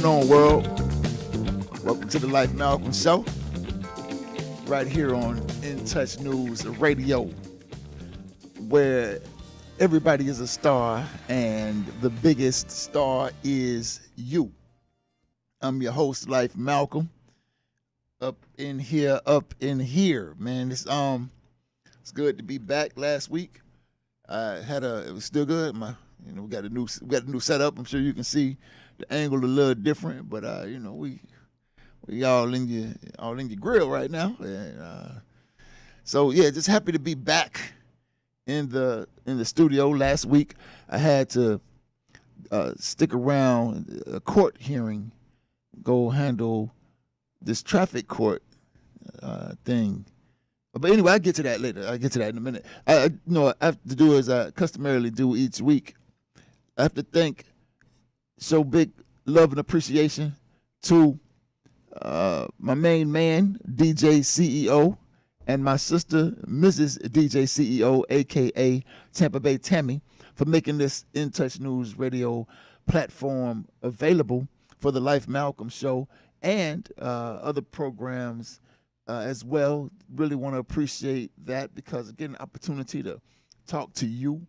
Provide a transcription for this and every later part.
going on, world? Welcome to the Life Malcolm Show, right here on In Touch News Radio, where everybody is a star and the biggest star is you. I'm your host, Life Malcolm. Up in here, man. It's good to be back. Last week, it was still good. We got a new setup. I'm sure you can see the angle a little different, but we all in your grill right now, and so yeah, just happy to be back in the studio. Last week, I had to stick around a court hearing, go handle this traffic court thing. But anyway, I'll get to that later. I'll get to that in a minute. I have to do as I customarily do each week. I have to show big love and appreciation to my main man, DJ CEO, and my sister, Mrs. DJ CEO, a.k.a. Tampa Bay Tammy, for making this In Touch News Radio platform available for the Life Malcolm Show and other programs as well. Really want to appreciate that because getting an opportunity to talk to you,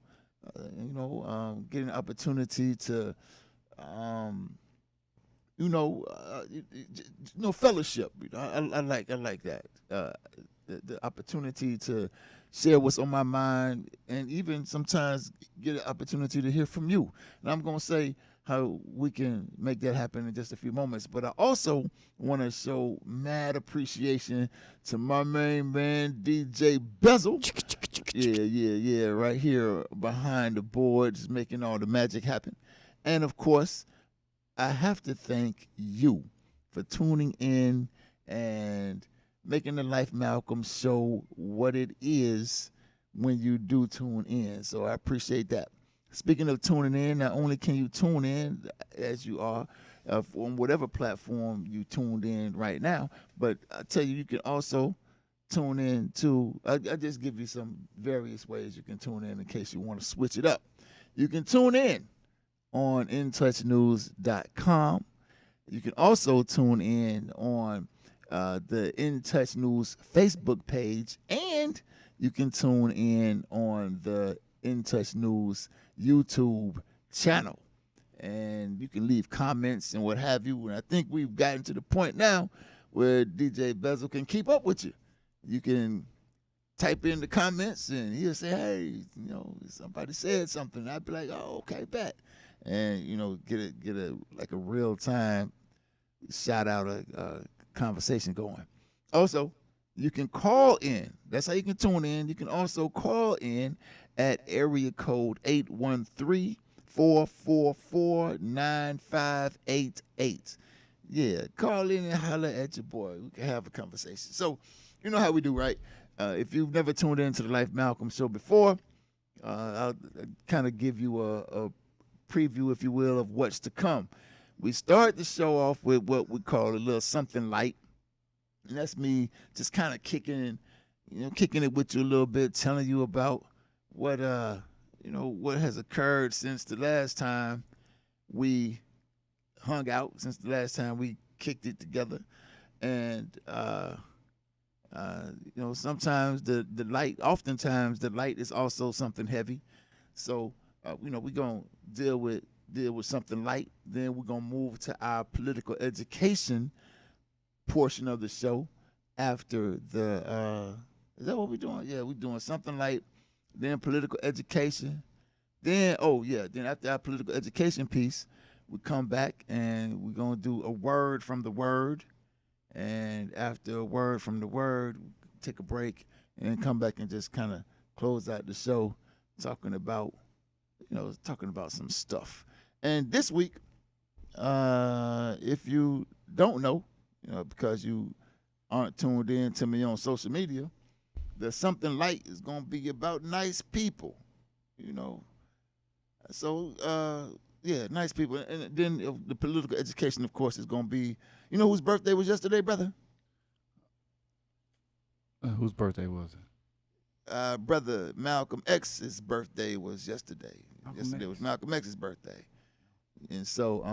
getting an opportunity to, fellowship. I like that. The opportunity to share what's on my mind and even sometimes get an opportunity to hear from you. And I'm going to say how we can make that happen in just a few moments. But I also want to show mad appreciation to my main man, DJ Bezel. Yeah, right here behind the boards, making all the magic happen. And, of course, I have to thank you for tuning in and making the Life Malcolm Show what it is when you do tune in. So I appreciate that. Speaking of tuning in, not only can you tune in as you are on whatever platform you tuned in right now, but I tell you, you can also tune in to, I just give you some various ways you can tune in case you want to switch it up. You can tune in on intouchnews.com. You can also tune in on the In Touch News Facebook page, and you can tune in on the In Touch News YouTube channel, and you can leave comments and what have you. And I think we've gotten to the point now where DJ Bezel can keep up with you. You can type in the comments and he'll say, hey, somebody said something. I'd be like, oh, okay, bet. And get a like a real time shout out, a conversation going. Also, you can call in. That's how you can tune in. You can also call in at area code 813-444-9588. Yeah, call in and holler at your boy. We can have a conversation. So, you know how we do, right? If you've never tuned into the Life Malcolm Show before, I'll kind of give you a preview, if you will, of what's to come. We start the show off with what we call a little something light. And that's me just kind of kicking it with you a little bit, telling you about what has occurred since the last time we hung out, since the last time we kicked it together. And oftentimes the light is also something heavy. So we're gonna deal with something light. Then we're gonna move to our political education portion of the show after the is that what we're doing? Yeah, we're doing something light, then political education. Then after our political education piece, we come back and we're gonna do a word from the word. And after a word from the word, take a break and then come back and just kind of close out the show talking about some stuff. And this week, if you don't know, because you aren't tuned in to me on social media, the Something Light is going to be about nice people, So, nice people. And then the political education, of course, is going to be, whose birthday was yesterday, brother? Whose birthday was it? Brother Malcolm X's birthday was yesterday. Yesterday was Malcolm X's birthday. And so,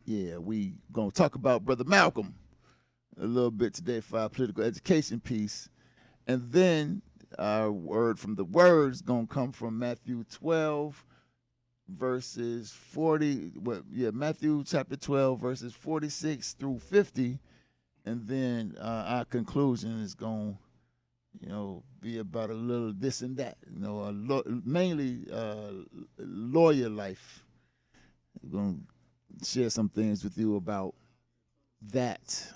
Yeah, we gonna talk about Brother Malcolm a little bit today for our political education piece, and then our word from the words gonna come from Matthew 12 verses 40. Matthew chapter 12 verses 46 through 50, and then our conclusion is gonna be about a little this and that, mainly lawyer life. We're going to share some things with you about that,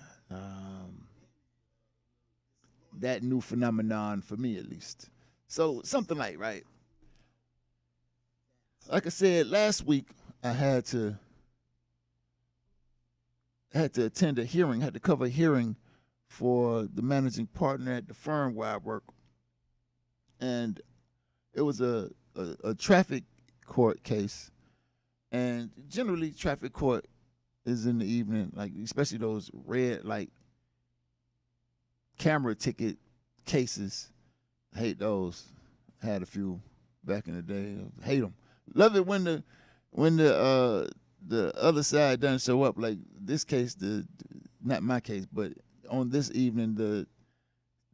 that new phenomenon for me at least. So something like I said last week, I had to attend a hearing, had to cover a hearing for the managing partner at the firm where I work. And it was a traffic court case. And generally, traffic court is in the evening, like especially those red light camera ticket cases. I hate those. Had a few back in the day. Hate them. Love it when the other side doesn't show up. Like this case, not my case, but on this evening, the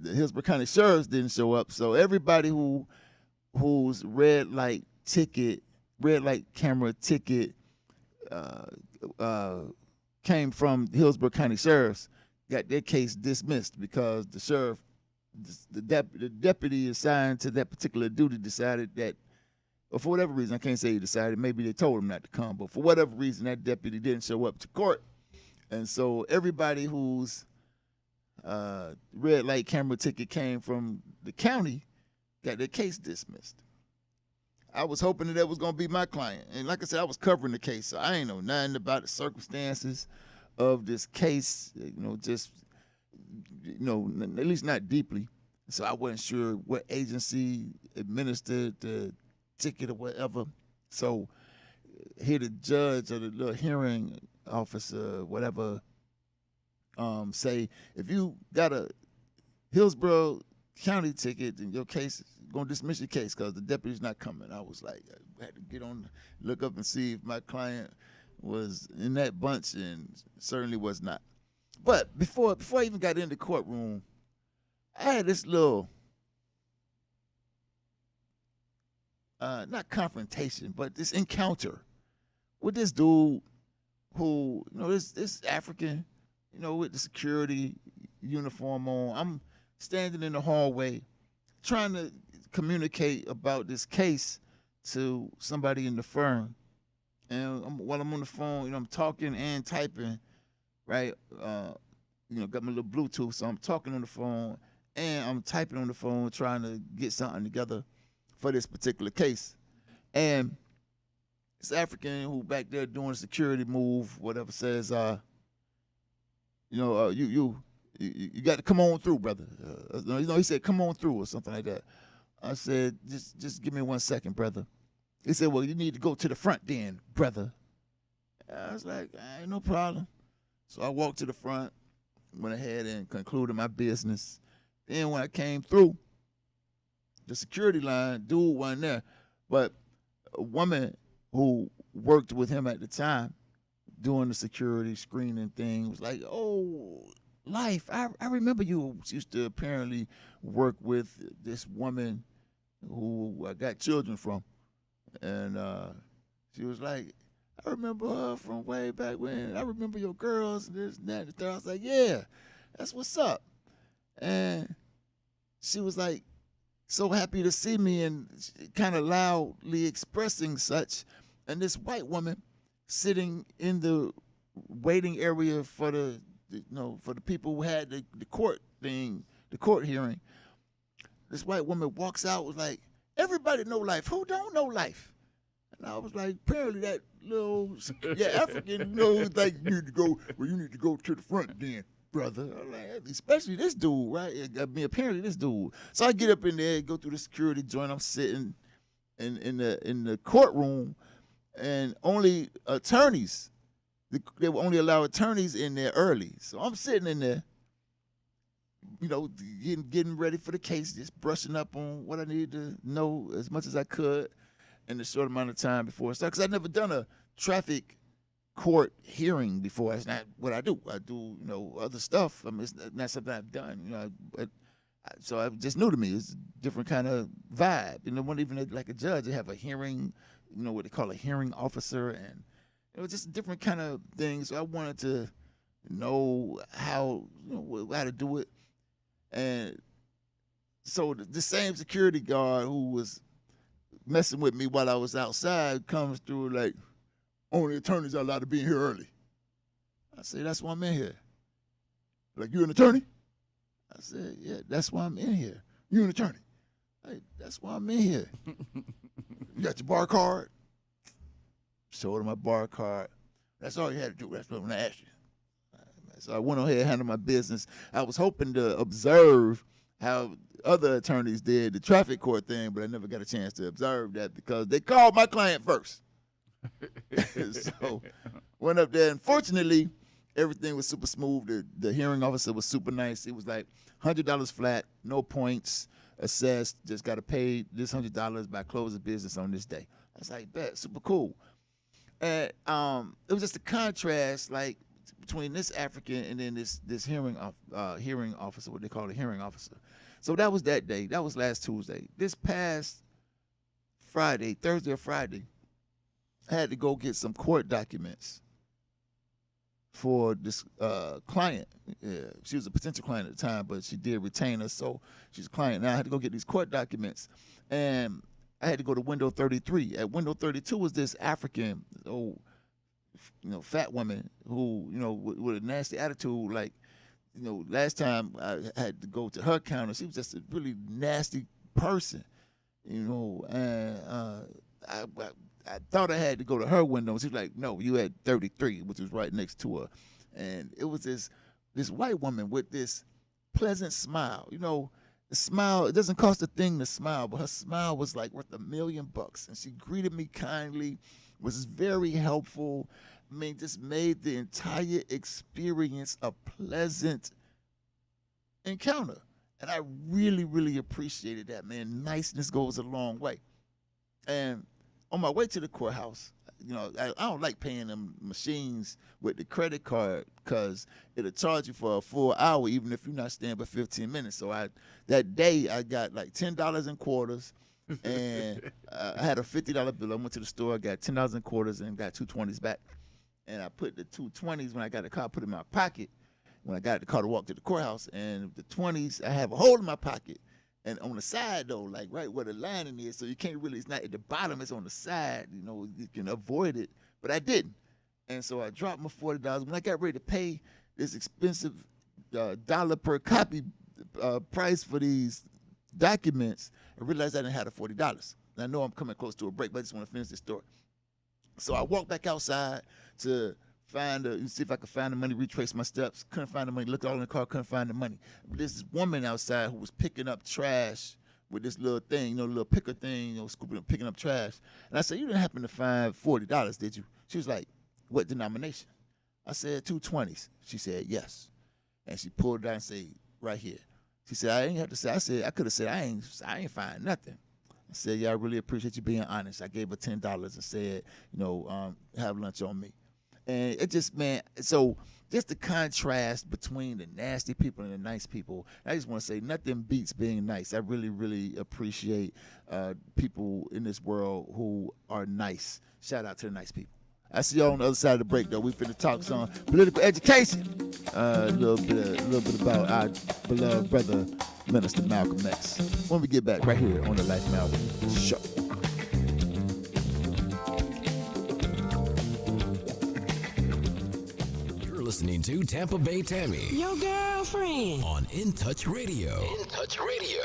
Hillsborough County Sheriffs didn't show up. So everybody whose red light camera ticket came from Hillsborough County Sheriffs got their case dismissed because the sheriff, the deputy assigned to that particular duty decided that, or for whatever reason, I can't say he decided, maybe they told him not to come, but for whatever reason, that deputy didn't show up to court. And so everybody whose red light camera ticket came from the county got their case dismissed. I was hoping that was going to be my client. And like I said, I was covering the case, so I ain't know nothing about the circumstances of this case, at least not deeply. So I wasn't sure what agency administered the ticket or whatever. So here the judge or the little hearing officer, whatever, say, if you got a Hillsborough County ticket, then your case is going to dismiss your case because the deputy's not coming. I was like, I had to look up and see if my client was in that bunch, and certainly was not. But before I even got in the courtroom, I had this little, not confrontation, but this encounter with this dude who, this African, with the security uniform on. I'm standing in the hallway trying to communicate about this case to somebody in the firm. And while I'm on the phone, I'm talking and typing, right? Got my little Bluetooth, so I'm talking on the phone and I'm typing on the phone trying to get something together for this particular case. And this African who back there doing a security move, whatever, says, you got to come on through, brother. He said, come on through or something like that. I said, just give me 1 second, brother. He said, well, you need to go to the front then, brother. I was like, ain't no problem. So I walked to the front, went ahead and concluded my business. Then when I came through, the security line, dude wasn't there. But a woman who worked with him at the time doing the security screening thing was like, oh, Life, I remember you used to apparently work with this woman who I got children from. And she was like, I remember her from way back when. I remember your girls and this and that and the third. I was like, yeah, that's what's up. And she was like, so happy to see me and kind of loudly expressing such. And this white woman sitting in the waiting area for the people who had the court thing, the court hearing. This white woman walks out, was like, everybody know Life. Who don't know Life? And I was like, apparently that little African, like, you need to go to the front then, brother. I'm like, especially this dude, right? I mean, apparently this dude. So I get up in there, go through the security joint. I'm sitting in the courtroom, and only attorneys. They would only allow attorneys in there early. So I'm sitting in there, getting ready for the case, just brushing up on what I needed to know as much as I could in the short amount of time before it started. Because I'd never done a traffic court hearing before. That's not what I do. I do, other stuff. I mean, it's not something I've done, but so it just new to me. It's a different kind of vibe. When even like a judge, they have a hearing, what they call a hearing officer, and just different kind of things. So I wanted to know how to do it, and so the same security guard who was messing with me while I was outside comes through like, only attorneys are allowed to be in here early. I said, that's why I'm in here. Like, you an attorney? I said, yeah, that's why I'm in here. You an attorney? Hey, that's why I'm in here. You got your bar card? Showed him my bar card. That's all you had to do. That's what I'm going to ask you. So I went ahead and handled my business. I was hoping to observe how other attorneys did the traffic court thing, but I never got a chance to observe that because they called my client first. So went up there, and fortunately, everything was super smooth. The hearing officer was super nice. It was like $100 flat, no points assessed. Just got to pay this $100 by close of business on this day. I was like, bet, super cool. And it was just a contrast, like between this African and then this hearing officer, what they call a hearing officer. So that was that day. That was last Tuesday. This past Friday, Thursday or Friday, I had to go get some court documents for this client. Yeah, she was a potential client at the time, but she did retain us, so she's a client. Now I had to go get these court documents, and I had to go to window 33. At window 32 was this African, fat woman who, with a nasty attitude. Like, last time I had to go to her counter, she was just a really nasty person, and I thought I had to go to her window. She was like, no, you had 33, which was right next to her. And it was this white woman with this pleasant smile. The smile, it doesn't cost a thing to smile, but her smile was like worth $1 million. And she greeted me kindly, was very helpful. I mean, just made the entire experience a pleasant encounter. And I really, really appreciated that, man. Niceness goes a long way. And on my way to the courthouse, I don't like paying them machines with the credit card because it'll charge you for a full hour, even if you're not staying but 15 minutes. So that day I got like $10 in quarters, and I had a $50 bill. I went to the store, got $10 in quarters, and got 220s back. And I put the 220s when I got the car, put it in my pocket when I got the car to walk to the courthouse. And the 20s, I have a hole in my pocket. And on the side, though, like right where the lining is, so you can't really, it's not at the bottom, it's on the side. You can avoid it. But I didn't. And so I dropped my $40. When I got ready to pay this expensive dollar per copy price for these documents, I realized I didn't have the $40. And I know I'm coming close to a break, but I just want to finish this story. So I walked back outside to see if I could find the money, retrace my steps. Couldn't find the money. Looked all in the car, couldn't find the money. But there's this woman outside who was picking up trash with this little thing, little picker thing, scooping up, picking up trash. And I said, you didn't happen to find $40, did you? She was like, what denomination? I said, 220s. She said, yes. And she pulled it out and said, right here. She said, I ain't have to say. I said, I could have said, I ain't find nothing. I said, yeah, I really appreciate you being honest. I gave her $10 and said, have lunch on me. And it just, man, so just the contrast between the nasty people and the nice people. I just want to say nothing beats being nice. I really, really appreciate people in this world who are nice. Shout out to the nice people. I see y'all on the other side of the break, though. We finna talk some political education. A little bit about our beloved brother, Minister Malcolm X. When we get back right here on the Life Malcolm Show. Listening to Tampa Bay Tammy, your girlfriend, on In Touch Radio. In Touch Radio.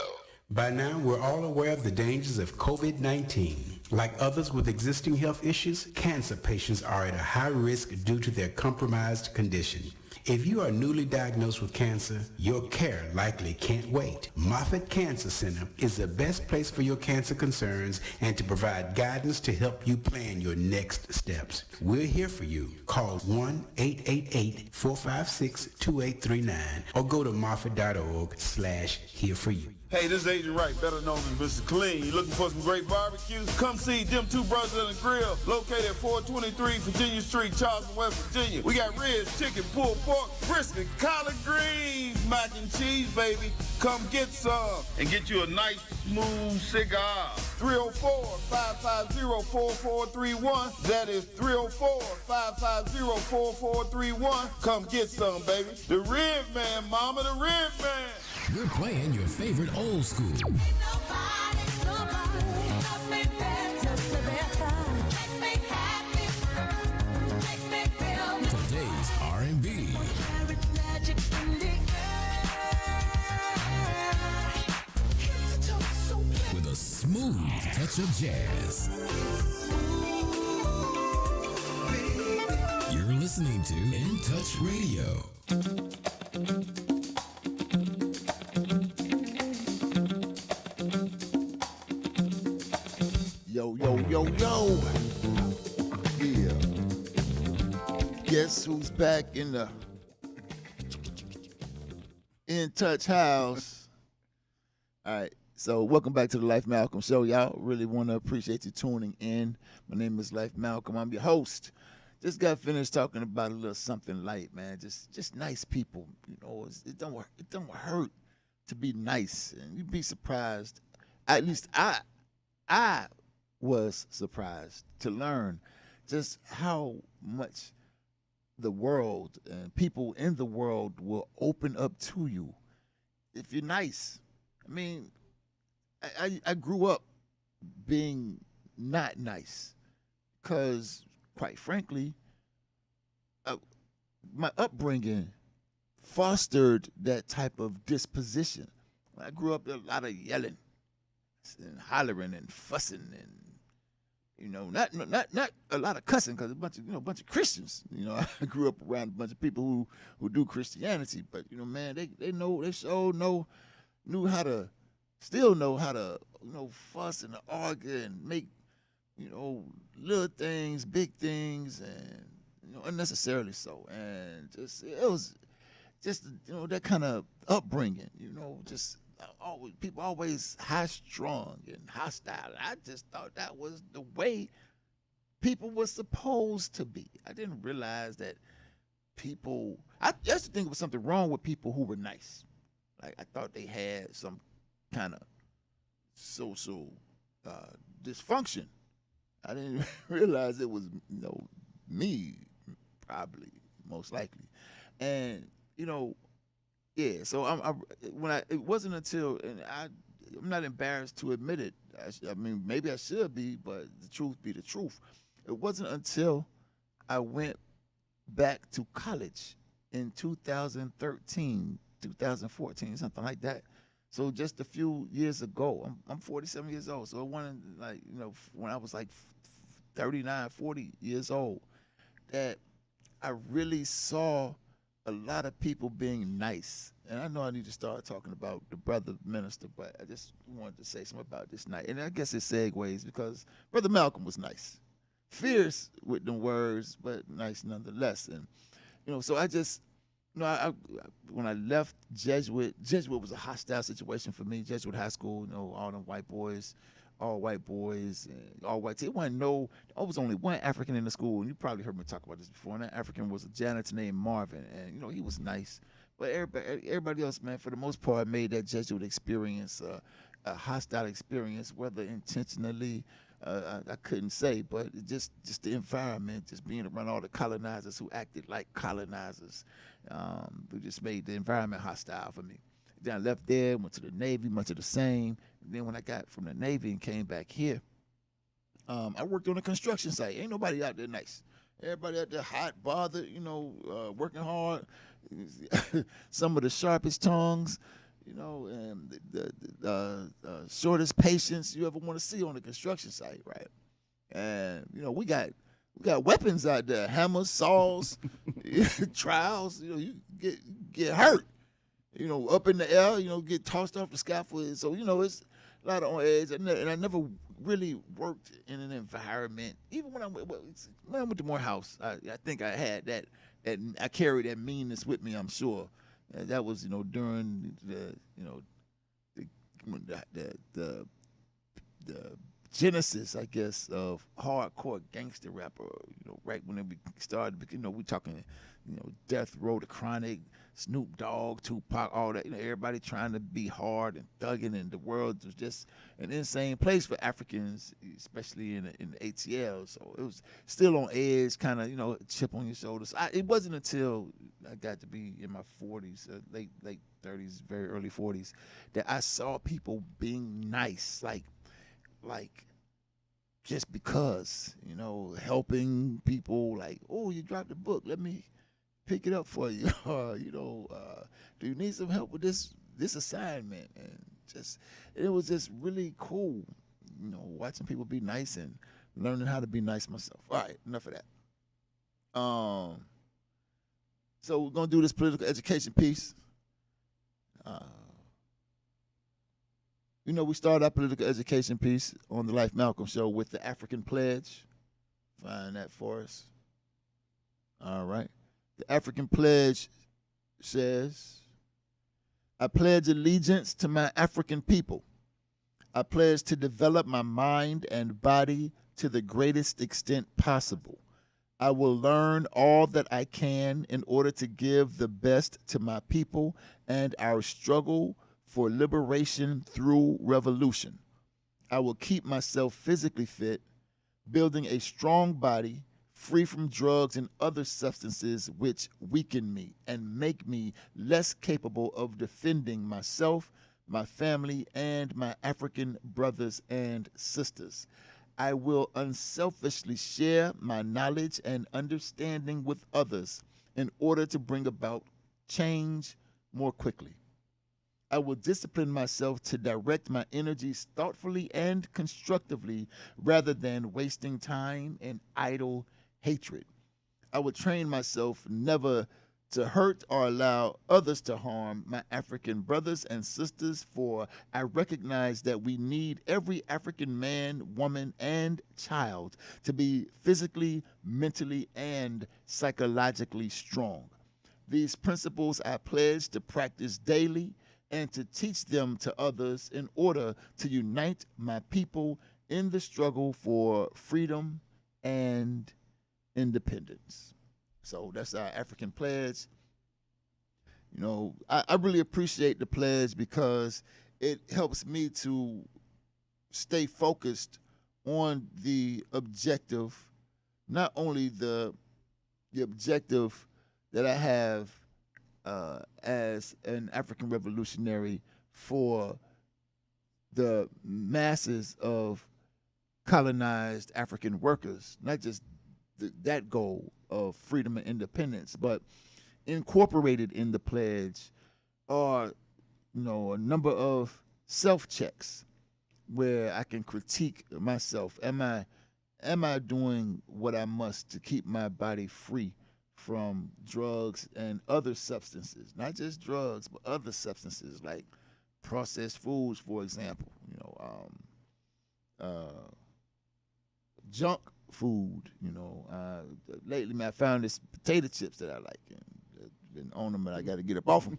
By now, we're all aware of the dangers of COVID-19. Like others with existing health issues, cancer patients are at a high risk due to their compromised condition. If you are newly diagnosed with cancer, your care likely can't wait. Moffitt Cancer Center is the best place for your cancer concerns and to provide guidance to help you plan your next steps. We're here for you. Call 1-888-456-2839 or go to moffitt.org/here for you. Hey, this is Agent Wright, better known as Mr. Clean. You looking for some great barbecue? Come see them two brothers on the grill, located at 423 Virginia Street, Charleston, West Virginia. We got ribs, chicken, pulled pork, brisket, collard greens, mac and cheese, baby. Come get some and get you a nice, smooth cigar. 304-550-4431. That is 304-550-4431. Come get some, baby. The Rib Man, mama, the Rib Man. We're playing your favorite old school. Today's R&B. With a smooth touch of jazz. You're listening to In Touch Radio. Yo, yo, yo, yo. Yeah. Guess who's back in the In Touch house? All right. So welcome back to the Life Malcolm Show. Y'all really want to appreciate you tuning in. My name is Life Malcolm. I'm your host. Just got finished talking about a little something light, man. Just nice people. You know, it don't hurt to be nice, and you'd be surprised. At least I was surprised to learn just how much the world and people in the world will open up to you if you're nice. I mean, I grew up being not nice because, quite frankly, my upbringing fostered that type of disposition. I grew up with a lot of yelling and hollering and fussing and, you know, not a lot of cussing because a bunch of Christians. You know, I grew up around a bunch of people who do Christianity, but you know, man, they still know how to fuss and argue and make, you know, little things, big things, and you know, unnecessarily so. And it was just you know, that kind of upbringing. You know, just people always high strung and hostile. I just thought that was the way people were supposed to be. I didn't realize that I used to think there was something wrong with people who were nice. Like I thought they had some kind of social dysfunction. I didn't realize it was, you know, me, probably, most likely. And you know, yeah. So it wasn't until, and I'm not embarrassed to admit it. I mean, maybe I should be, but the truth be the truth. It wasn't until I went back to college in 2013, 2014, something like that. So just a few years ago, I'm 47 years old. So it wasn't like, you know, when I was like 39, 40 years old, that I really saw a lot of people being nice. And I know I need to start talking about the brother minister, but I just wanted to say something about this night. And I guess it segues because Brother Malcolm was nice. Fierce with them words, but nice nonetheless. And, you know, so I just, you know, when I left Jesuit was a hostile situation for me. Jesuit High School, you know, all them white boys, all white boys, and all white. There was only one African in the school, and you probably heard me talk about this before. And that African was a janitor named Marvin, and you know, he was nice. But everybody else, man, for the most part, made that Jesuit experience a hostile experience, whether intentionally. I couldn't say, but just the environment, just being around all the colonizers who acted like colonizers, who just made the environment hostile for me. Then I left there, went to the Navy, much of the same. And then when I got from the Navy and came back here, I worked on a construction site. Ain't nobody out there nice. Everybody out there hot, bothered, you know, working hard. Some of the sharpest tongues, you know, and the shortest patience you ever want to see on a construction site, right? And you know, we got weapons out there, hammers, saws, trowels. You know, you get hurt, you know, up in the air, you know, get tossed off the scaffold. So you know, it's a lot on edge. And I never really worked in an environment. Even when I went to Morehouse, I think I had that I carried that meanness with me, I'm sure. That was, you know, during the when the genesis, I guess, of hardcore gangster rapper. Right when it started. We talking, Death Row, The Chronic, Snoop Dogg, Tupac, all that. Everybody trying to be hard and thugging, and the world was just an insane place for Africans, especially in the ATL. So it was still on edge, kind of, chip on your shoulders. It wasn't until I got to be in my 40s, late 30s, very early 40s, that I saw people being nice, like just because, helping people, like, oh, you dropped a book, let me pick it up for you, or do you need some help with this assignment? And it was just really cool, watching people be nice and learning how to be nice myself. All right, enough of that. So we're gonna do this political education piece. We started our political education piece on the Life Malcolm Show with the African Pledge. Find that for us. All right. The African Pledge says, I pledge allegiance to my African people. I pledge to develop my mind and body to the greatest extent possible. I will learn all that I can in order to give the best to my people and our struggle for liberation through revolution. I will keep myself physically fit, building a strong body, free from drugs and other substances which weaken me and make me less capable of defending myself, my family, and my African brothers and sisters. I will unselfishly share my knowledge and understanding with others in order to bring about change more quickly. I will discipline myself to direct my energies thoughtfully and constructively rather than wasting time in idle hatred. I will train myself never to hurt or allow others to harm my African brothers and sisters, for I recognize that we need every African man, woman, and child to be physically, mentally, and psychologically strong. These principles I pledge to practice daily and to teach them to others in order to unite my people in the struggle for freedom and independence. So that's our African pledge. I really appreciate the pledge because it helps me to stay focused on the objective, not only the objective that I have as an African revolutionary for the masses of colonized African workers, not just that goal of freedom and independence, but incorporated in the pledge are, a number of self-checks where I can critique myself. Am I doing what I must to keep my body free from drugs and other substances? Not just drugs, but other substances like processed foods, for example. Junk food. Lately, I found this potato chips that I like, and been on them, and I got to get up off them.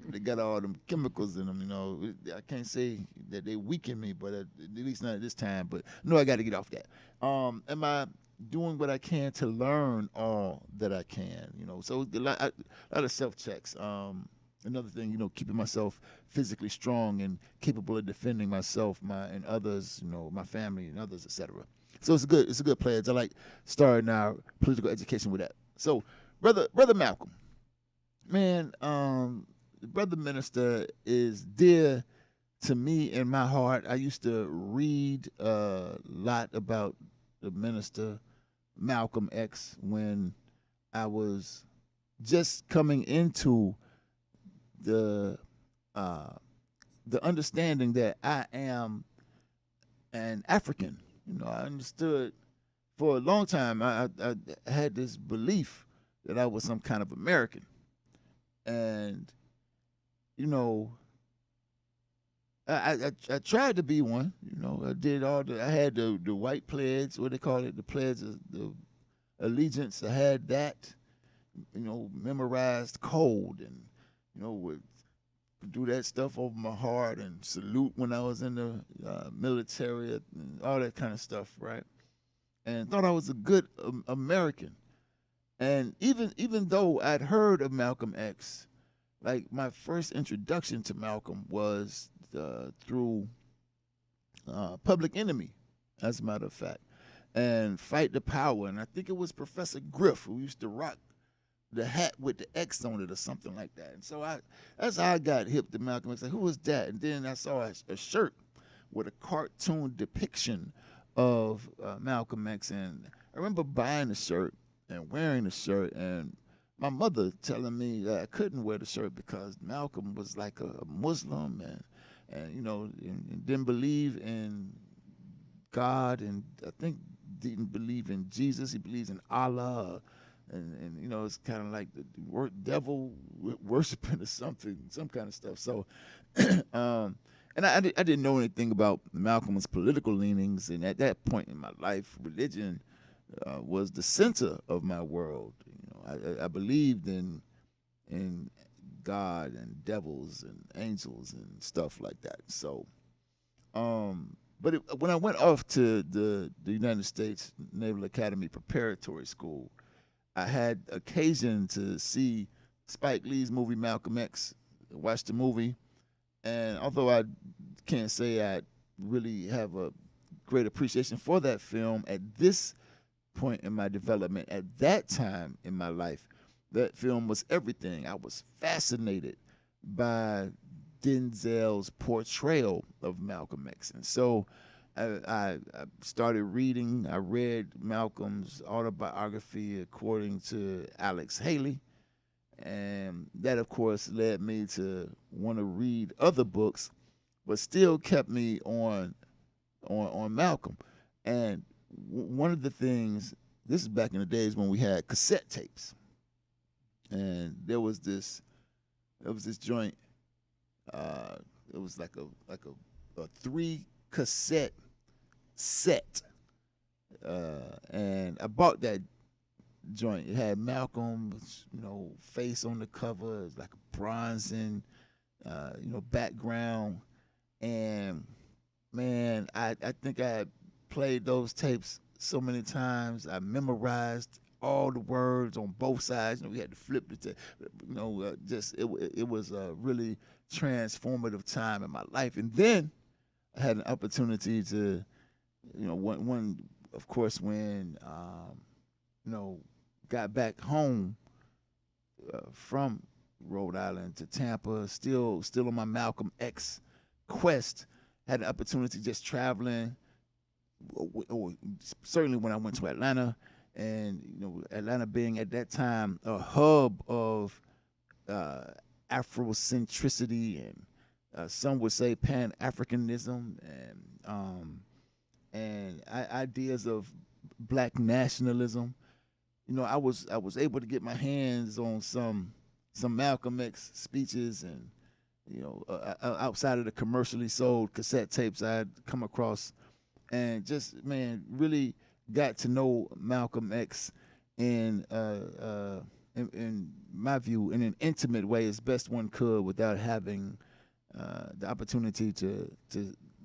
They got all them chemicals in them. I can't say that they weaken me, but at least not at this time. But no, I got to get off that. Am I doing what I can to learn all that I can? So a lot of self checks. Another thing, keeping myself physically strong and capable of defending myself, and others, my family and others, etc. So it's a good pledge. I like starting our political education with that. So, brother Malcolm, man, the brother minister is dear to me in my heart. I used to read a lot about the minister Malcolm X when I was just coming into the understanding that I am an African. I understood for a long time. I had this belief that I was some kind of American, and I tried to be one. I did I had the white pledge, what they call it, the pledge of the allegiance. I had that, memorized code, and would do that stuff over my heart and salute when I was in the military and all that kind of stuff, right? And thought I was a good American. And even though I'd heard of Malcolm X, like my first introduction to Malcolm was through Public Enemy, as a matter of fact, and Fight the Power. And I think it was Professor Griff who used to rock the hat with the X on it or something like that. And so that's how I got hip to Malcolm X. Like, who was that? And then I saw a shirt with a cartoon depiction of Malcolm X. And I remember buying the shirt and wearing the shirt, and my mother telling me that I couldn't wear the shirt because Malcolm was like a Muslim and you know, and didn't believe in God, and I think didn't believe in Jesus. He believes in Allah. And you know, it's kind of like the devil worshiping or something, some kind of stuff. So, and I didn't know anything about Malcolm's political leanings, and at that point in my life, religion was the center of my world. You know, I believed in God and devils and angels and stuff like that. So, but when I went off to the United States Naval Academy Preparatory School, I had occasion to see Spike Lee's movie Malcolm X, watch the movie, and although I can't say I really have a great appreciation for that film at this point in my development, at that time in my life, that film was everything. I was fascinated by Denzel's portrayal of Malcolm X. And so I started reading. I read Malcolm's autobiography according to Alex Haley. And that, of course, led me to want to read other books, but still kept me on Malcolm. And one of the things, this is back in the days when we had cassette tapes. And there was this joint. It was like a 3 cassette set, and I bought that joint. It had Malcolm's, you know, face on the cover. It was like a bronzing, you know, background. And man, I think I had played those tapes so many times. I memorized all the words on both sides. You know, we had to flip the tape. You know, just it was a really transformative time in my life. And then I had an opportunity to, you know, one of course, when you know, got back home from Rhode Island to Tampa, still on my Malcolm X quest, had an opportunity just traveling, or certainly when I went to Atlanta, and you know, Atlanta being at that time a hub of Afrocentricity and some would say Pan-Africanism and ideas of Black nationalism. You know, I was able to get my hands on some Malcolm X speeches, and you know, outside of the commercially sold cassette tapes I'd come across, and just, man, really got to know Malcolm X in my view, in an intimate way as best one could, without having the opportunity to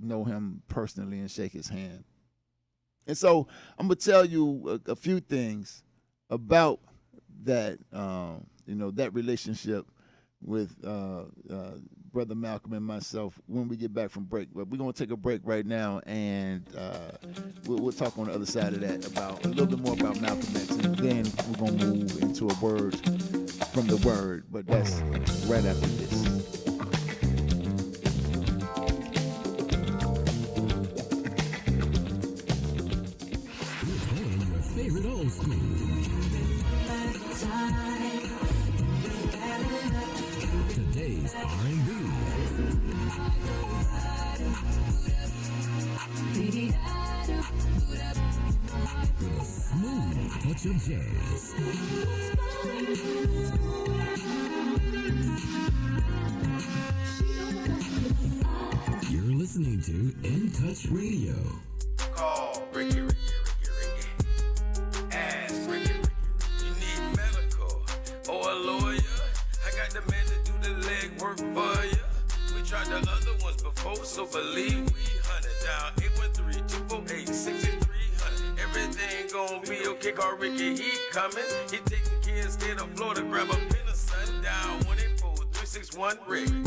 know him personally and shake his hand. And so I'm gonna tell you a few things about that, you know, that relationship with Brother Malcolm and myself when we get back from break. But we're gonna take a break right now, and we'll talk on the other side of that about a little bit more about Malcolm X, and then we're gonna move into a word from the word. But that's right after this. Favorite old school. Today's R&B. With a smooth touch of jazz. You're listening to In Touch Radio. Call Ricky. Ask Ricky. You need medical or a lawyer. I got the man to do the legwork for you. tried the other ones before, so believe we hunted down 813-248-6300. Everything gon' be okay, call Ricky, he coming. He taking care of state of Florida, grab a pin of sundown. 184-361-RICK.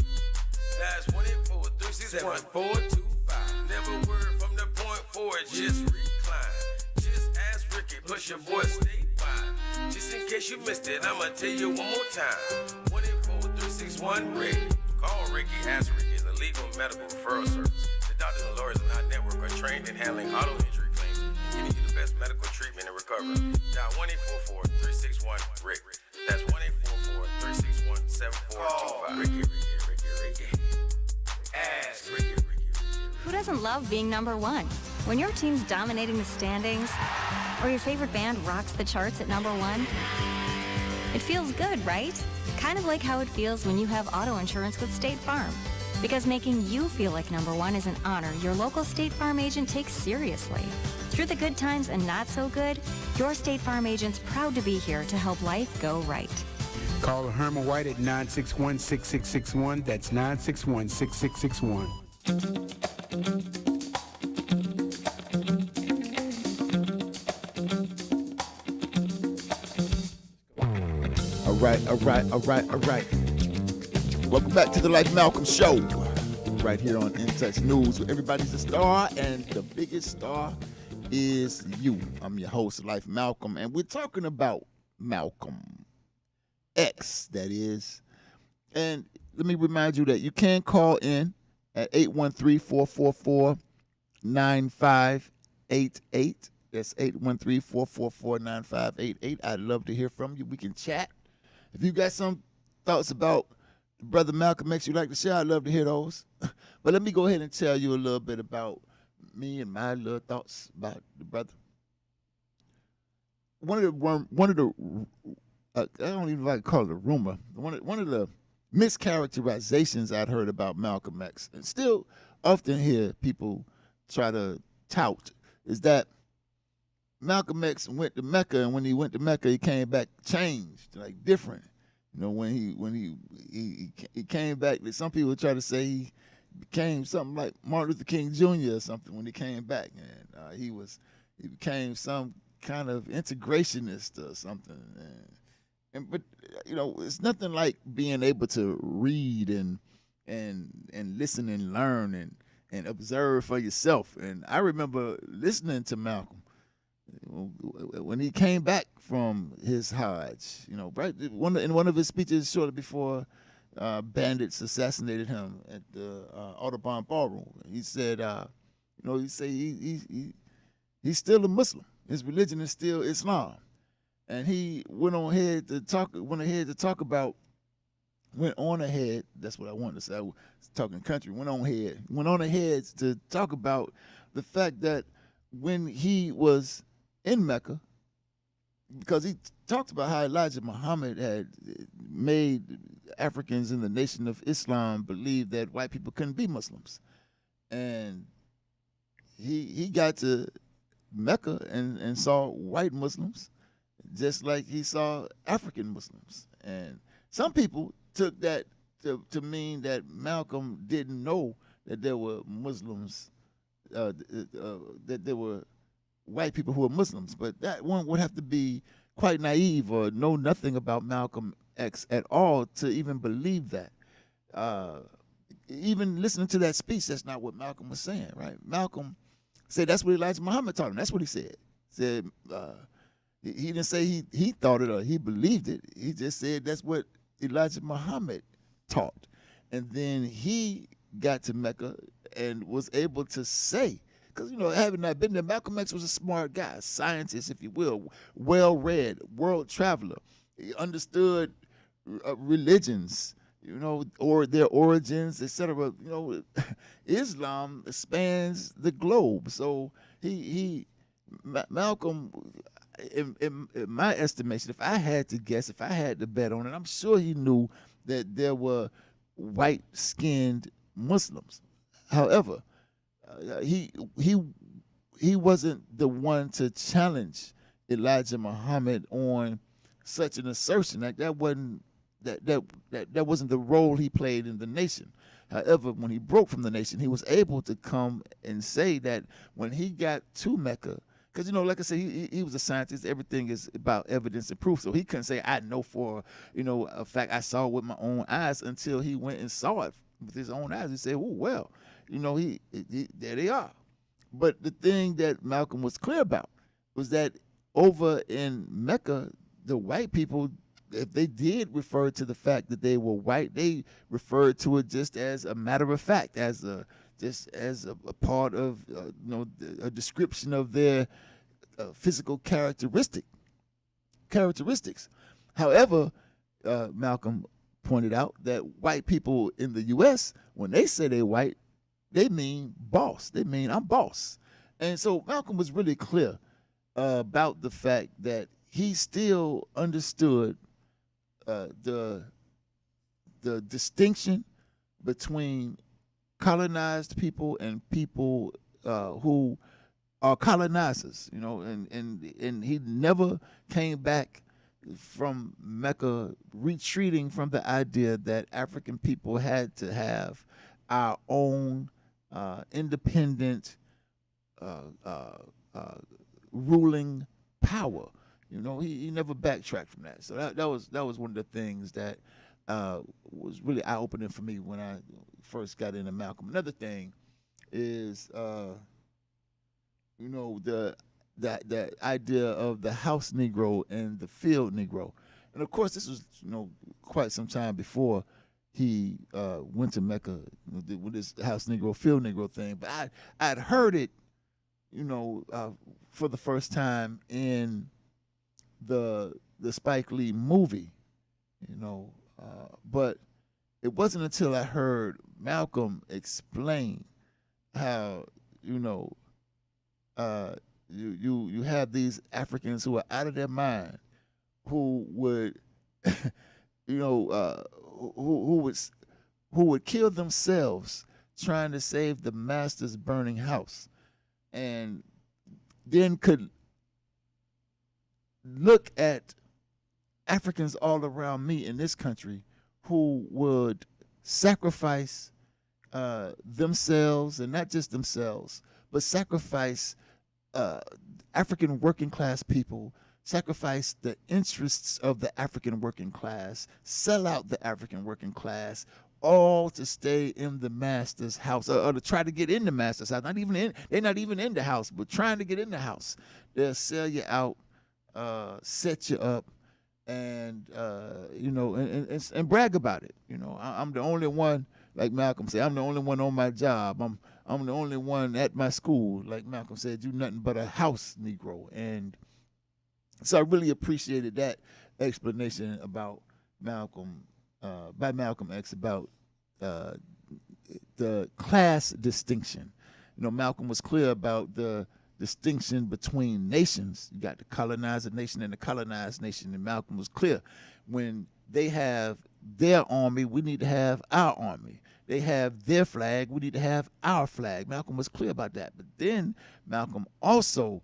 That's 184-361-425. Never word from the point forward, just recline. Just ask Ricky, plus your boy statewide. Just in case you missed it, I'ma tell you one more time. 184-361-RICK. Call Ricky, ask Ricky, is a legal medical referral service. The doctors and lawyers in our network are trained in handling auto injury claims and getting you the best medical treatment and recovery. Dial 1-844-361-RICK. That's 1-844-361-7425. Ricky. Ask Ricky. Who doesn't love being number one? When your team's dominating the standings, or your favorite band rocks the charts at number one, it feels good, right? Kind of like how it feels when you have auto insurance with State Farm. Because making you feel like number one is an honor your local State Farm agent takes seriously. Through the good times and not so good, your State Farm agent's proud to be here to help life go right. Call Herman White at 961-6661. That's 961-6661. All right. Welcome back to the Life Malcolm Show, right here on In Touch News, where everybody's a star, and the biggest star is you. I'm your host, Life Malcolm, and we're talking about Malcolm X, that is. And let me remind you that you can call in at 813-444-9588. That's 813-444-9588. I'd love to hear from you. We can chat. If you got some thoughts about Brother Malcolm X you'd like to share, I'd love to hear those. But let me go ahead and tell you a little bit about me and my little thoughts about the brother. One of the I don't even know if I can call it a rumor. One of the mischaracterizations I'd heard about Malcolm X, and still often hear people try to tout, is that Malcolm X went to Mecca, and when he went to Mecca, he came back changed, like different. You know, when he came back, some people try to say he became something like Martin Luther King Jr. or something when he came back, and he became some kind of integrationist or something. But you know, it's nothing like being able to read and listen and learn and observe for yourself. And I remember listening to Malcolm when he came back from his Hajj, you know, right in one of his speeches shortly before bandits assassinated him at the Audubon Ballroom. He said, he's still a Muslim. His religion is still Islam, and he went on ahead to talk about. That's what I wanted to say. I was talking country. Went on ahead to talk about the fact that when he was in Mecca, because he talked about how Elijah Muhammad had made Africans in the Nation of Islam believe that white people couldn't be Muslims. And he got to Mecca and saw white Muslims just like he saw African Muslims. And some people took that to mean that Malcolm didn't know that there were Muslims, that there were white people who were Muslims. But that one would have to be quite naive or know nothing about Malcolm X at all to even believe that. Even listening to that speech, that's not what Malcolm was saying, right? Malcolm said that's what Elijah Muhammad taught him. That's what he said. He didn't say he thought it or he believed it. He just said that's what Elijah Muhammad taught. And then he got to Mecca and was able to say, because, you know, having not been there, Malcolm X was a smart guy, a scientist, if you will, well-read, world traveler. He understood religions, you know, or their origins, etc. You know, Islam spans the globe. So Malcolm, in my estimation, if I had to guess, if I had to bet on it, I'm sure he knew that there were white-skinned Muslims. However, he wasn't the one to challenge Elijah Muhammad on such an assertion. Like, that wasn't that wasn't the role he played in the nation. However, when he broke from the nation, he was able to come and say that when he got to Mecca, because, like I said, he was a scientist. Everything is about evidence and proof. So he couldn't say, I know for, a fact I saw it with my own eyes until he went and saw it with his own eyes. He said, oh, well, he there they are. But the thing that Malcolm was clear about was that over in Mecca, the white people, if they did refer to the fact that they were white, they referred to it just as a matter of fact, as a part of a description of their physical characteristics. However, Malcolm pointed out that white people in the U.S., when they say they're white, they mean boss. They mean I'm boss. And so Malcolm was really clear about the fact that he still understood the distinction between colonized people and people who are colonizers, and he never came back from Mecca retreating from the idea that African people had to have our own independent ruling power. He never backtracked from that. So that was one of the things that was really eye-opening for me when I first got into Malcolm. Another thing is the idea of the house Negro and the field Negro. And of course this was quite some time before he went to Mecca with this house Negro, field Negro thing. But I'd heard it, for the first time in the Spike Lee movie, but it wasn't until I heard Malcolm explain how, you have these Africans who are out of their mind, who would, who would kill themselves trying to save the master's burning house, and then could look at Africans all around me in this country who would sacrifice themselves, and not just themselves, but sacrifice African working class people, sacrifice the interests of the African working class, sell out the African working class, all to stay in the master's house, or to try to get in the master's house. They're not even in the house, but trying to get in the house. They'll sell you out, set you up, and and brag about it. I'm the only one, like Malcolm said. I'm the only one on my job. I'm the only one at my school, like Malcolm said. You nothing but a house Negro. And so I really appreciated that explanation about Malcolm, by Malcolm X, about the class distinction. Malcolm was clear about the distinction between nations. You got the colonized nation and the colonized nation, and Malcolm was clear. When they have their army, we need to have our army. They have their flag, we need to have our flag. Malcolm was clear about that. But then Malcolm also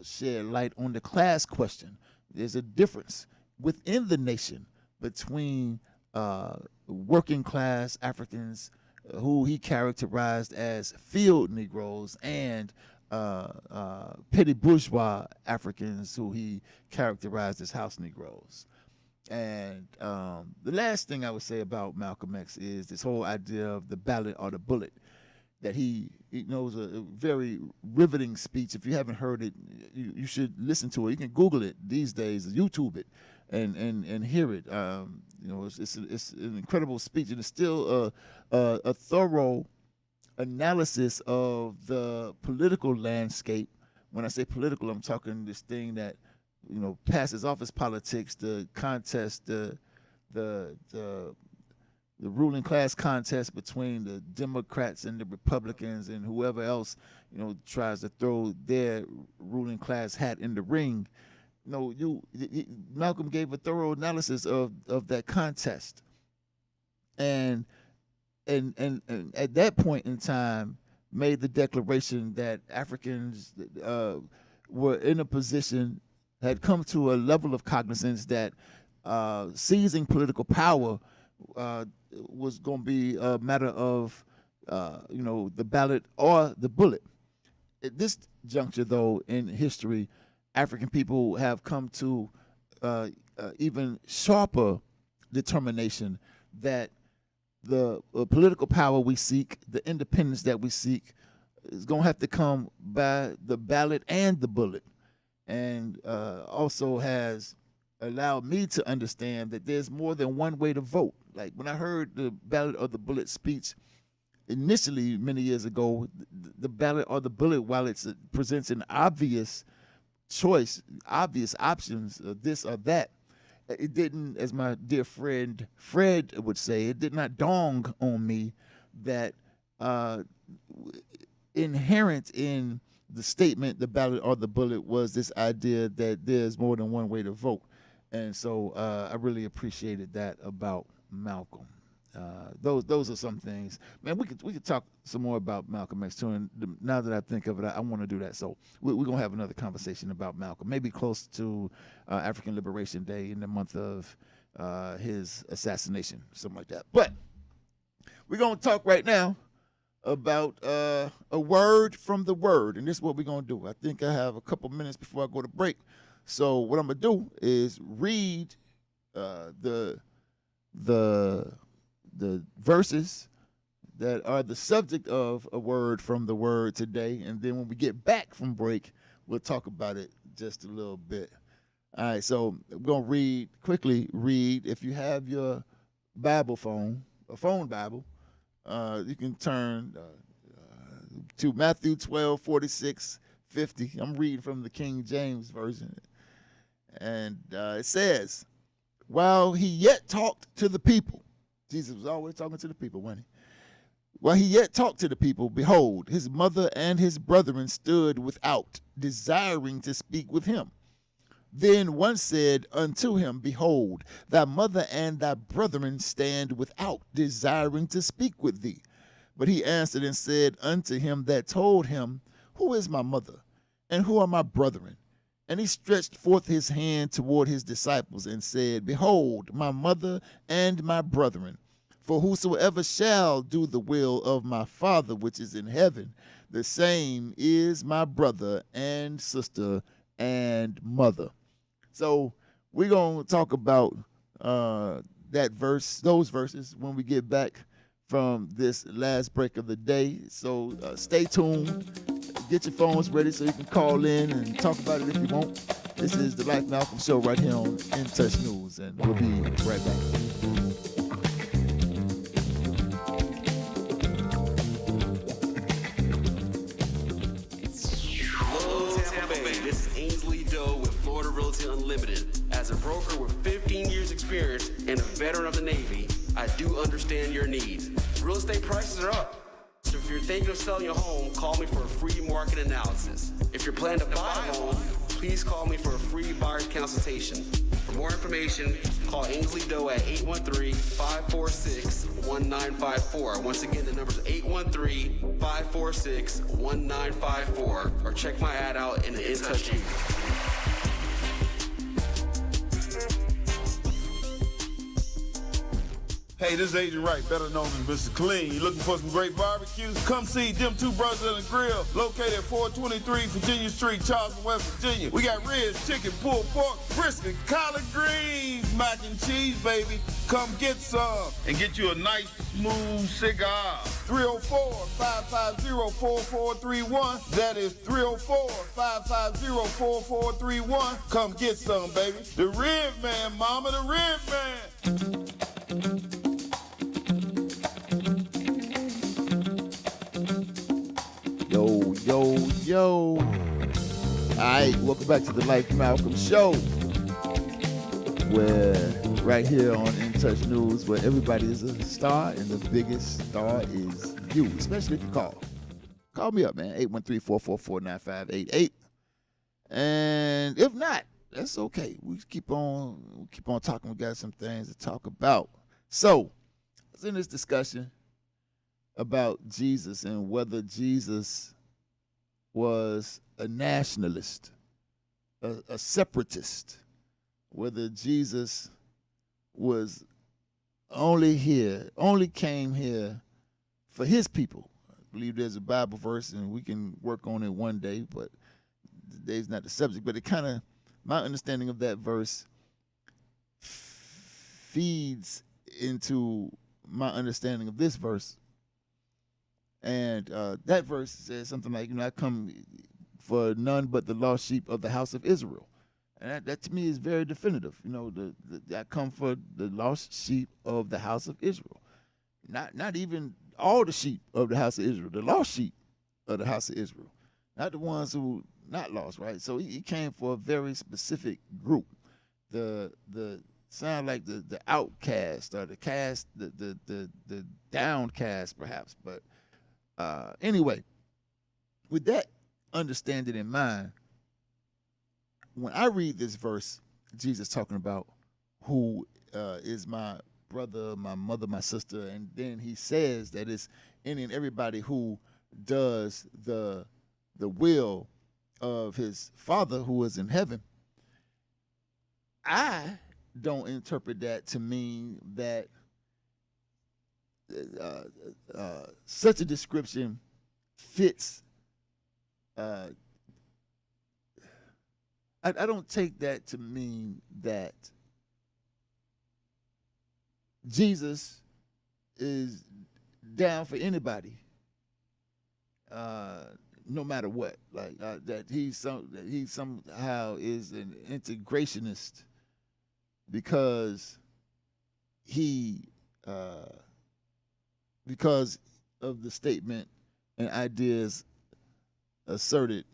shed light on the class question. There's a difference within the nation between working class Africans, who he characterized as field Negroes, and petty bourgeois Africans, who he characterized as house Negroes. And the last thing I would say about Malcolm X is this whole idea of the ballot or the bullet, that he knows a very riveting speech. If you haven't heard it, you should listen to it. You can Google it these days, YouTube it, and hear it. It's an incredible speech, and it's still a thorough analysis of the political landscape. When I say political, I'm talking this thing that passes off as politics, the contest, the ruling class contest between the Democrats and the Republicans, and whoever else tries to throw their ruling class hat in the ring. Malcolm gave a thorough analysis of that contest, and at that point in time made the declaration that Africans were in a position, had come to a level of cognizance that seizing political power was going to be a matter of, the ballot or the bullet. At this juncture, though, in history, African people have come to even sharper determination that the political power we seek, the independence that we seek, is going to have to come by the ballot and the bullet. And also has allowed me to understand that there's more than one way to vote. Like when I heard the ballot or the bullet speech initially many years ago, the ballot or the bullet, while it presents an obvious choice, obvious options, this or that, it didn't, as my dear friend Fred would say, it did not dawn on me that inherent in the statement, the ballot or the bullet, was this idea that there's more than one way to vote. And so I really appreciated that about Malcolm. Those are some things. Man, we could talk some more about Malcolm X too. And now that I think of it, I want to do that. So we're gonna have another conversation about Malcolm, maybe close to African Liberation Day in the month of his assassination, something like that. But we're gonna talk right now about a word from the Word, and this is what we're gonna do. I think I have a couple minutes before I go to break. So what I'm gonna do is read the verses that are the subject of a word from the Word today, and then when we get back from break, we'll talk about it just a little bit. All right, so I'm gonna quickly read. If you have your Bible phone, a phone Bible, you can turn to Matthew 12:46-50. I'm reading from the King James Version. And it says, while he yet talked to the people, Jesus was always talking to the people, wasn't he? While he yet talked to the people, behold, his mother and his brethren stood without, desiring to speak with him. Then one said unto him, behold, thy mother and thy brethren stand without, desiring to speak with thee. But he answered and said unto him that told him, who is my mother, and who are my brethren? And he stretched forth his hand toward his disciples and said, behold, my mother and my brethren. For whosoever shall do the will of my Father which is in heaven, the same is my brother and sister and mother. So we're going to talk about those verses when we get back from this last break of the day. So stay tuned. Get your phones ready so you can call in and talk about it if you want. This is the Life Malcolm Show right here on In Touch News, and we'll be right back. This is Ainsley Doe with Florida Realty Unlimited. As a broker with 15 years experience and a veteran of the Navy, I do understand your needs. Real estate prices are up. So if you're thinking of selling your home, call me for a free market analysis. If you're planning to buy a home, please call me for a free buyer's consultation. For more information, call Ainsley Doe at 813-546-1954. Once again, the number is 813-546-1954. Or check my ad out in the In Touch You. Hey, this is Agent Wright, better known as Mr. Clean. You looking for some great barbecue? Come see them two brothers on the grill, located at 423 Virginia Street, Charleston, West Virginia. We got ribs, chicken, pulled pork, brisket, collard greens, mac and cheese, baby. Come get some and get you a nice, smooth cigar. 304-550-4431. That is 304-550-4431. Come get some, baby. The Rib Man, mama, the Rib Man. Yo. All right, welcome back to the Life Malcolm Show. Where right here on In Touch News, where everybody is a star and the biggest star is you, especially if you call. Call me up, man, 813-444-9588. And if not, that's okay. We keep on talking. We got some things to talk about. So, I was in this discussion about Jesus and whether Jesus was a nationalist, a separatist, whether Jesus was only came here for his people. I believe there's a Bible verse, and we can work on it one day, but today's not the subject. But it kind of, my understanding of that verse feeds into my understanding of this verse. And that verse says something like, I come for none but the lost sheep of the house of Israel. And that to me is very definitive. I come for the lost sheep of the house of Israel. Not even all the sheep of the house of Israel, the lost sheep of the house of Israel. Not the ones who not lost, right? So he came for a very specific group. The sound like the outcast or the cast, the downcast perhaps. But anyway, with that understanding in mind, when I read this verse, Jesus talking about who is my brother, my mother, my sister, and then he says that it's any and everybody who does the will of his Father who is in heaven, I don't interpret that to mean that such a description fits. I don't take that to mean that Jesus is down for anybody, no matter what. Like that he somehow is an integrationist because because of the statement and ideas asserted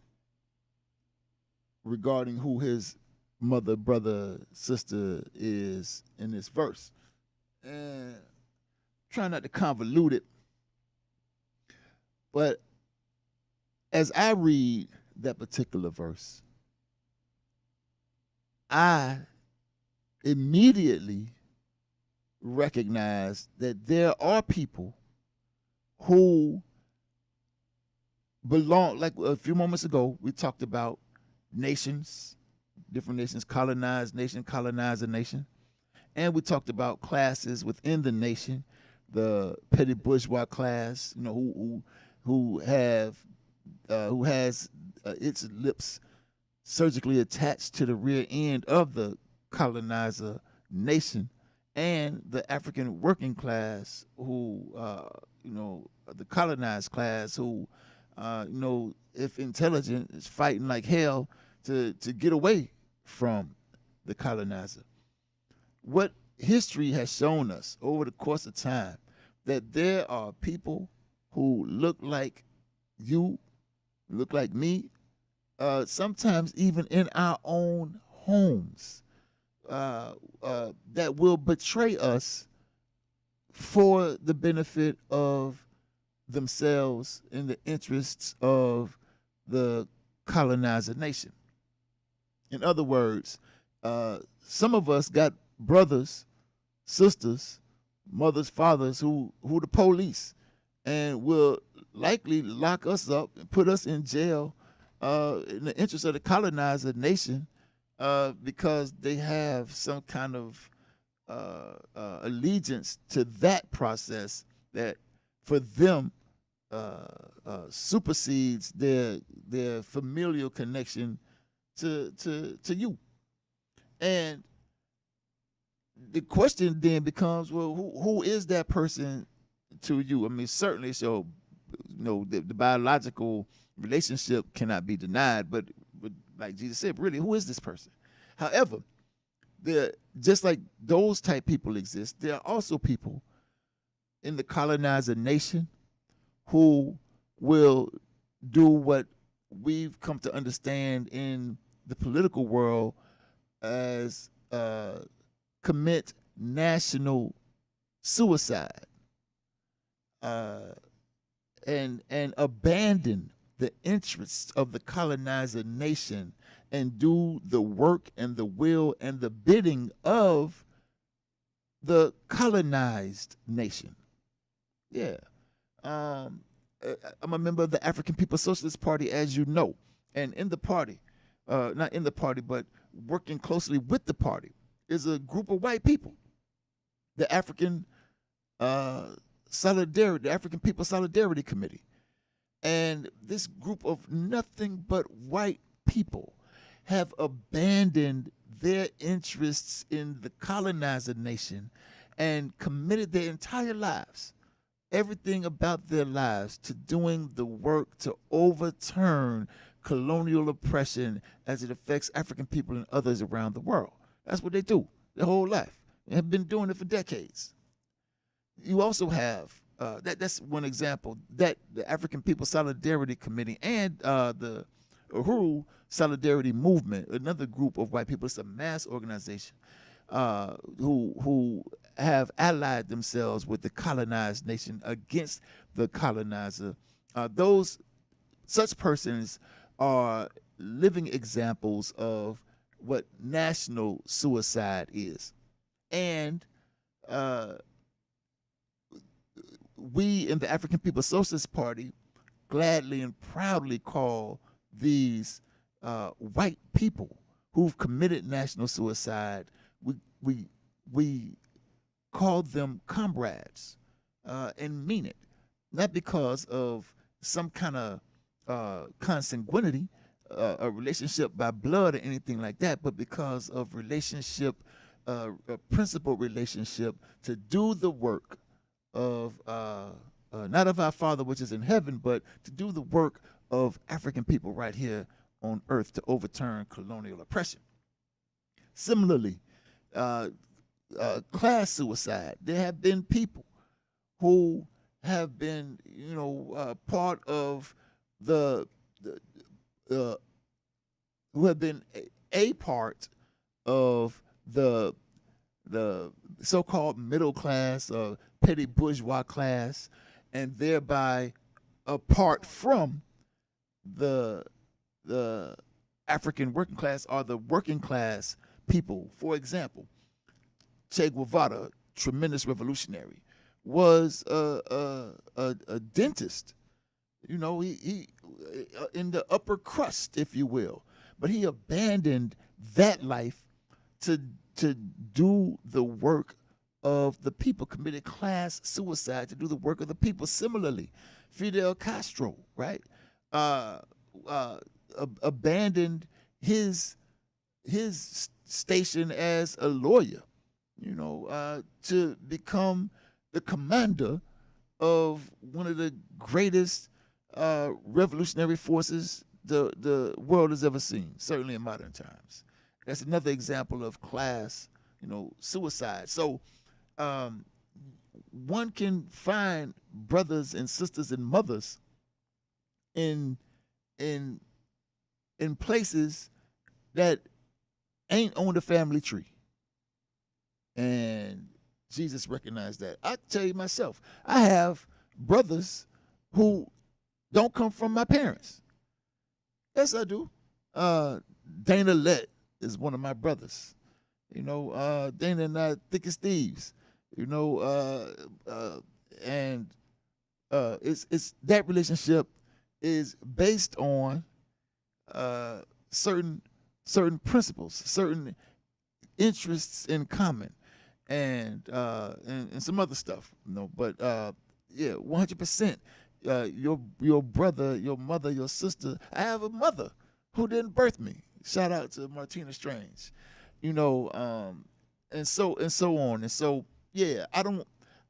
regarding who his mother, brother, sister is in this verse. And try not to convolute it, but as I read that particular verse, I immediately recognize that there are people who belong, like a few moments ago, we talked about nations, different nations, colonize a nation. And we talked about classes within the nation, the petty bourgeois class, who has its lips surgically attached to the rear end of the colonizer nation, and the African working class who, the colonized class who, if intelligent, is fighting like hell to get away from the colonizer. What history has shown us over the course of time, that there are people who look like you, look like me, sometimes even in our own homes, that will betray us for the benefit of themselves in the interests of the colonizer nation. In other words, some of us got brothers, sisters, mothers, fathers who the police, and will likely lock us up and put us in jail in the interest of the colonizer nation because they have some kind of allegiance to that process that for them supersedes their familial connection to you. And the question then becomes, well, who is that person to you? I mean, certainly, so the biological relationship cannot be denied, but like Jesus said, really, who is this person? However, just like those type people exist, there are also people in the colonizer nation who will do what we've come to understand in the political world as commit national suicide and abandon the interests of the colonizer nation and do the work and the will and the bidding of the colonized nation. Yeah. I'm a member of the African People's Socialist Party, as you know. And in the party, not in the party, but working closely with the party, is a group of white people. the African Solidarity, the African People Solidarity Committee. And this group of nothing but white people have abandoned their interests in the colonizer nation and committed their entire lives, everything about their lives, to doing the work to overturn colonial oppression as it affects African people and others around the world. That's what they do their whole life. They have been doing it for decades. You also have, that's one example, that the African People Solidarity Committee and the Uhuru Solidarity Movement, another group of white people, it's a mass organization who have allied themselves with the colonized nation against the colonizer. Such persons are living examples of what national suicide is. And we in the African People's Socialist Party gladly and proudly call these white people who've committed national suicide, we call them comrades and mean it, not because of some kind of consanguinity, a relationship by blood or anything like that, but because of relationship, a principled relationship to do the work of not of our Father which is in heaven, but to do the work of African people right here on earth to overturn colonial oppression. Similarly, class suicide. There have been people who have been, part of who have been a part of the so-called middle class or petty bourgeois class, and thereby apart from the African working class or the working class people. For example, Che Guevara, tremendous revolutionary, was a dentist. He in the upper crust, if you will, but he abandoned that life to do the work of the people, committed class suicide to do the work of the people. Similarly, Fidel Castro, right, abandoned his station as a lawyer, to become the commander of one of the greatest revolutionary forces the world has ever seen, certainly in modern times. That's another example of class, suicide. So one can find brothers and sisters and mothers in places that ain't on the family tree. And Jesus recognized that. I tell you myself, I have brothers who don't come from my parents. Yes, I do. Dana Lett is one of my brothers. Dana and I thick as thieves. And it's that relationship is based on certain principles, certain interests in common, and some other stuff. But 100%. Your brother, your mother, your sister. I have a mother who didn't birth me. Shout out to Martina Strange. And so on. And so,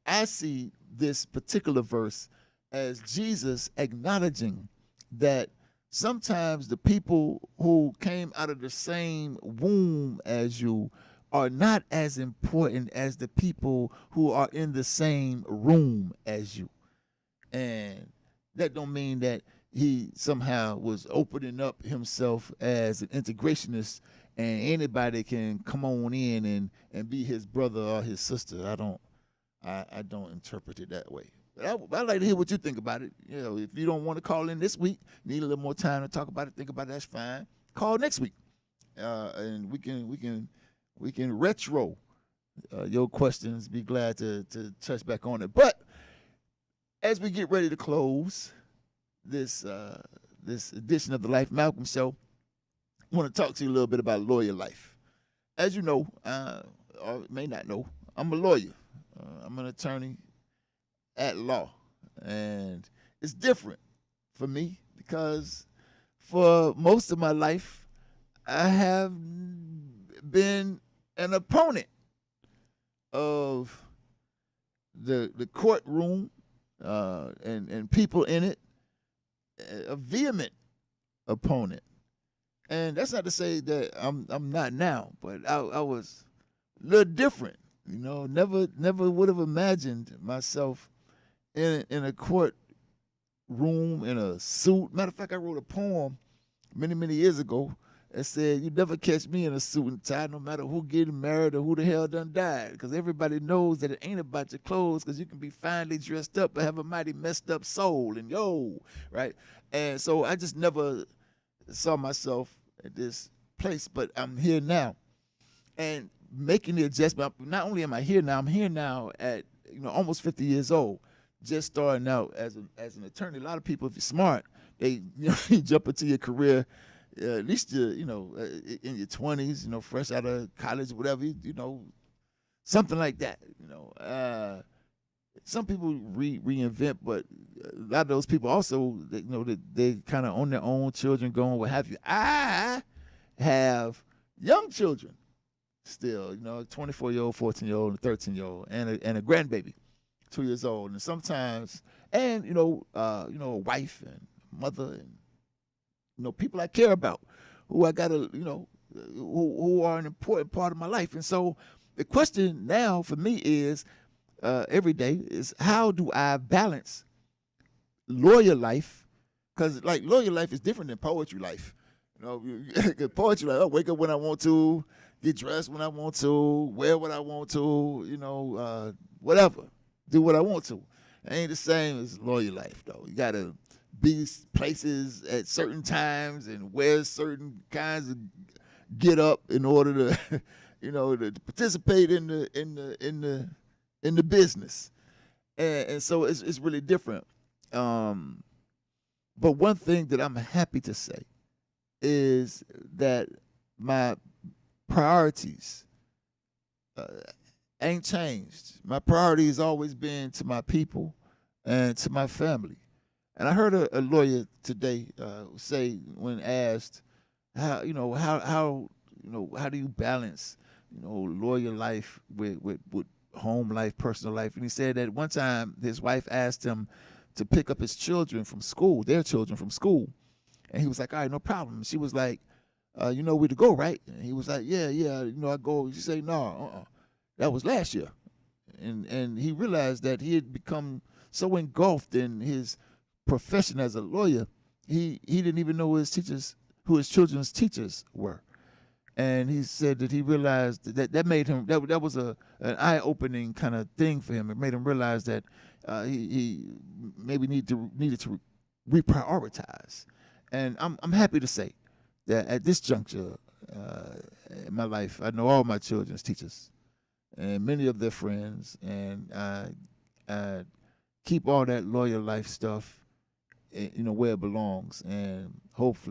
I see this particular verse as Jesus acknowledging that sometimes the people who came out of the same womb as you are not as important as the people who are in the same room as you. And that don't mean that he somehow was opening up himself as an integrationist and anybody can come on in and be his brother or his sister. I don't interpret it that way. But I'd like to hear what you think about it. If you don't want to call in this week, need a little more time to talk about it, think about it, that's fine. Call next week. And we can retro your questions, be glad to touch back on it. But as we get ready to close this edition of the Life Malcolm Show, I want to talk to you a little bit about lawyer life. As you know, or may not know, I'm a lawyer. I'm an attorney at law, and it's different for me because for most of my life, I have been an opponent of the courtroom and people in it, a vehement opponent. And that's not to say that I'm not now, but I was a little different. Never would have imagined myself in a court room in a suit. Matter of fact, I wrote a poem many years ago that said, "You never catch me in a suit and tie, no matter who getting married or who the hell done died." Because everybody knows that it ain't about your clothes, because you can be finely dressed up but have a mighty messed up soul. And right? And so I just never saw myself at this place, but I'm here now. And making the adjustment, not only am I here now, I'm here now at almost 50 years old, just starting out as an attorney. A lot of people, if you're smart, they you jump into your career at least in your 20s, fresh out of college or whatever, something like that. Some people reinvent, but a lot of those people also, they kind of own their own children, going what have you. I have young children still, 24-year-old, 14-year-old, and 13-year-old, and a grandbaby, 2 years old, and sometimes, and a wife and mother, and people I care about, who I gotta, who are an important part of my life. And so the question now for me is, every day, is how do I balance lawyer life? Because lawyer life is different than poetry life. Poetry life, wake up when I want to, get dressed when I want to, wear what I want to, whatever, do what I want to. It ain't the same as lawyer life, though. You gotta be places at certain times and wear certain kinds of get up in order to, to participate in the business, and so it's really different. But one thing that I'm happy to say is that my priorities ain't changed. My priority has always been to my people and to my family. And I heard a lawyer today say, when asked how do you balance lawyer life with home life, personal life, and he said that one time his wife asked him to pick up his children from school, their children from school, and he was like, "All right, no problem." She was like, "You know where to go, right?" And he was like, "Yeah, I go." She said, "No, that was last year," and he realized that he had become so engulfed in his profession as a lawyer, he didn't even know who his children's teachers were. And he said that he realized that made him, that was an eye-opening kind of thing for him. It made him realize that he maybe needed to reprioritize. And I'm happy to say that at this juncture in my life, I know all my children's teachers and many of their friends, and I keep all that lawyer life stuff, where it belongs, and hopefully